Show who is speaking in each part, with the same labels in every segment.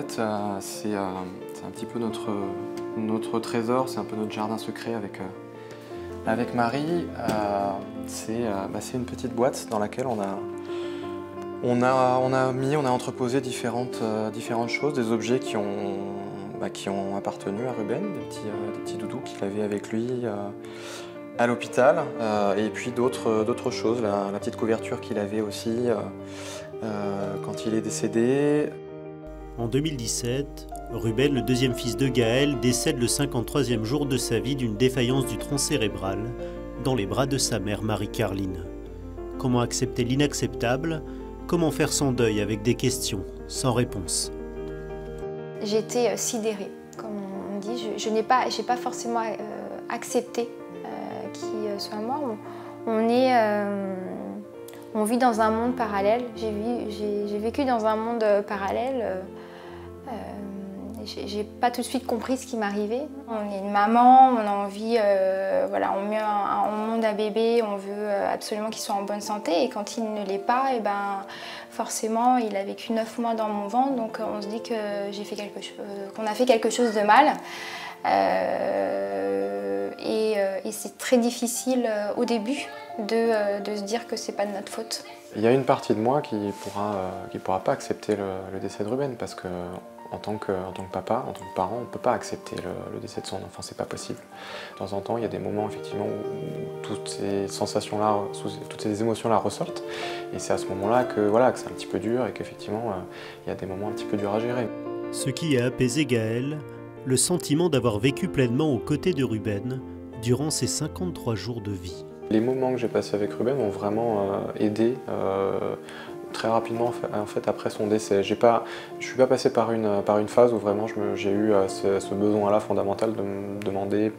Speaker 1: fait, c'est un petit peu notre trésor, c'est un peu notre jardin secret avec Marie. C'est une petite boîte dans laquelle on a entreposé différentes choses, des objets qui ont appartenu à Ruben, des petits doudous qu'il avait avec lui à l'hôpital, et puis d'autres choses, la petite couverture qu'il avait aussi quand il est décédé.
Speaker 2: En 2017, Ruben, le deuxième fils de Gaël, décède le 53e jour de sa vie d'une défaillance du tronc cérébral dans les bras de sa mère Marie-Carline. Comment accepter l'inacceptable? Comment faire son deuil avec des questions sans réponse?
Speaker 3: J'étais sidérée, comme on dit. Je n'ai pas forcément accepté qu'il soit mort. On vit dans un monde parallèle. J'ai vécu dans un monde parallèle. J'ai pas tout de suite compris ce qui m'arrivait. On est une maman, on a envie, on met au monde un bébé, on veut absolument qu'il soit en bonne santé. Et quand il ne l'est pas, forcément, il a vécu 9 mois dans mon ventre, donc on se dit que qu'on a fait quelque chose de mal. Et c'est très difficile au début de se dire que c'est pas de notre faute.
Speaker 1: Il y a une partie de moi qui pourra pas accepter le décès de Ruben, parce que en tant que papa, en tant que parent, on ne peut pas accepter le décès de son enfant, c'est pas possible. De temps en temps, il y a des moments effectivement où toutes ces sensations-là, toutes ces émotions-là ressortent, et c'est à ce moment-là que c'est un petit peu dur et qu'effectivement il y a des moments un petit peu durs à gérer.
Speaker 2: Ce qui a apaisé Gaël, le sentiment d'avoir vécu pleinement aux côtés de Ruben durant ses 53 jours de vie.
Speaker 1: Les moments que j'ai passés avec Ruben m'ont vraiment aidé très rapidement en fait, après son décès. Je ne suis pas passé par une phase où vraiment j'ai eu ce besoin-là fondamental de me demander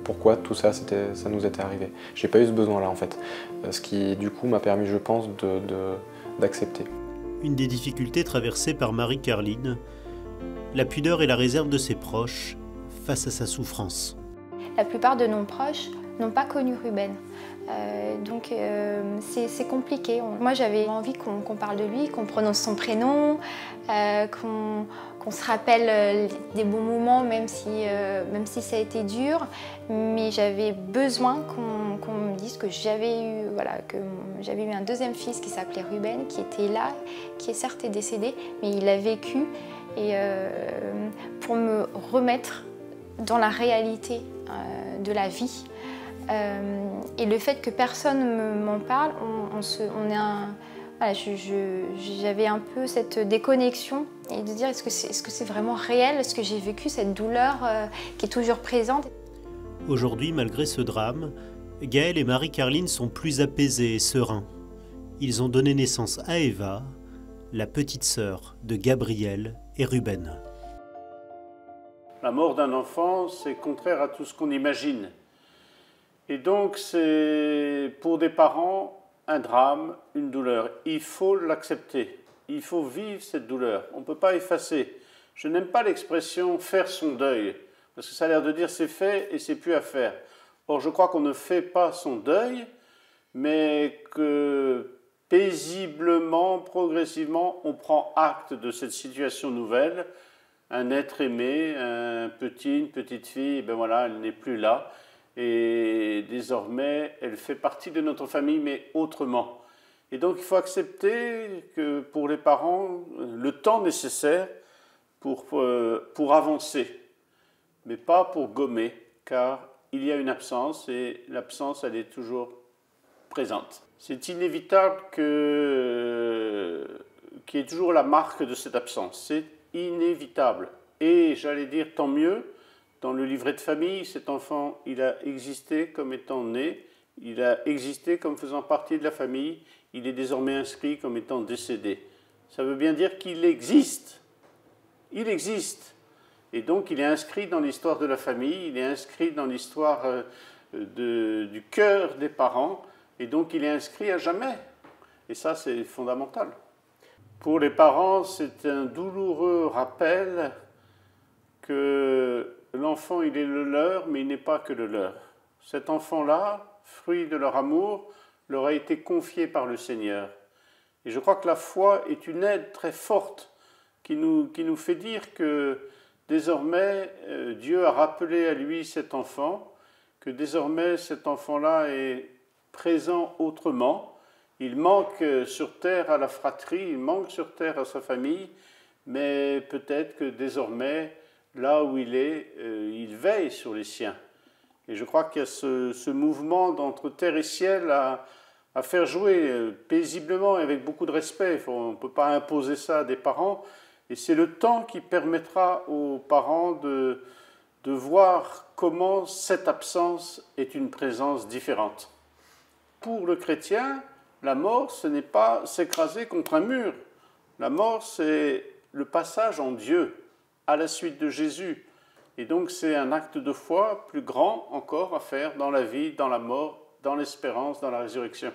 Speaker 1: pourquoi tout ça, ça nous était arrivé. J'ai pas eu ce besoin-là en fait, ce qui du coup m'a permis, je pense, d'accepter.
Speaker 2: Une des difficultés traversées par Marie-Carline, la pudeur et la réserve de ses proches face à sa souffrance.
Speaker 3: La plupart de nos proches n'ont pas connu Ruben. Donc c'est compliqué. Moi j'avais envie qu'on parle de lui, qu'on prononce son prénom, qu'on se rappelle des bons moments même si ça a été dur. Mais j'avais besoin qu'on me dise que j'avais eu un deuxième fils qui s'appelait Ruben, qui était là, qui est certes décédé, mais il a vécu. Et pour me remettre dans la réalité de la vie. Et le fait que personne m'en parle, j'avais un peu cette déconnexion et de dire est-ce que c'est vraiment réel, est-ce que j'ai vécu cette douleur qui est toujours présente.
Speaker 2: Aujourd'hui, malgré ce drame, Gaël et Marie-Carline sont plus apaisés et sereins. Ils ont donné naissance à Eva, la petite sœur de Gabriel et Ruben.
Speaker 4: La mort d'un enfant, c'est contraire à tout ce qu'on imagine. Et donc, c'est pour des parents un drame, une douleur. Il faut l'accepter. Il faut vivre cette douleur. On ne peut pas effacer. Je n'aime pas l'expression « faire son deuil », parce que ça a l'air de dire « c'est fait et c'est plus à faire ». Or, je crois qu'on ne fait pas son deuil, mais que paisiblement, progressivement, on prend acte de cette situation nouvelle. Un être aimé, une petite fille, elle n'est plus là. Et désormais, elle fait partie de notre famille, mais autrement. Et donc, il faut accepter que pour les parents, le temps nécessaire pour avancer, mais pas pour gommer, car il y a une absence, et l'absence, elle est toujours présente. C'est inévitable qu'il y ait toujours la marque de cette absence. C'est inévitable. Et j'allais dire, tant mieux. Dans le livret de famille, cet enfant, il a existé comme étant né, il a existé comme faisant partie de la famille, il est désormais inscrit comme étant décédé. Ça veut bien dire qu'il existe. Il existe. Et donc, il est inscrit dans l'histoire de la famille, il est inscrit dans l'histoire du cœur des parents, et donc il est inscrit à jamais. Et ça, c'est fondamental. Pour les parents, c'est un douloureux rappel que l'enfant, il est le leur, mais il n'est pas que le leur. Cet enfant-là, fruit de leur amour, leur a été confié par le Seigneur. Et je crois que la foi est une aide très forte qui nous fait dire que désormais, Dieu a rappelé à lui cet enfant, que désormais cet enfant-là est présent autrement. Il manque sur terre à la fratrie, il manque sur terre à sa famille, mais peut-être que désormais, là où il est, il veille sur les siens. Et je crois qu'il y a ce mouvement d'entre terre et ciel à faire jouer paisiblement et avec beaucoup de respect. On ne peut pas imposer ça à des parents. Et c'est le temps qui permettra aux parents de voir comment cette absence est une présence différente. Pour le chrétien, la mort, ce n'est pas s'écraser contre un mur. La mort, c'est le passage en Dieu, à la suite de Jésus. Et donc c'est un acte de foi plus grand encore à faire dans la vie, dans la mort, dans l'espérance, dans la résurrection.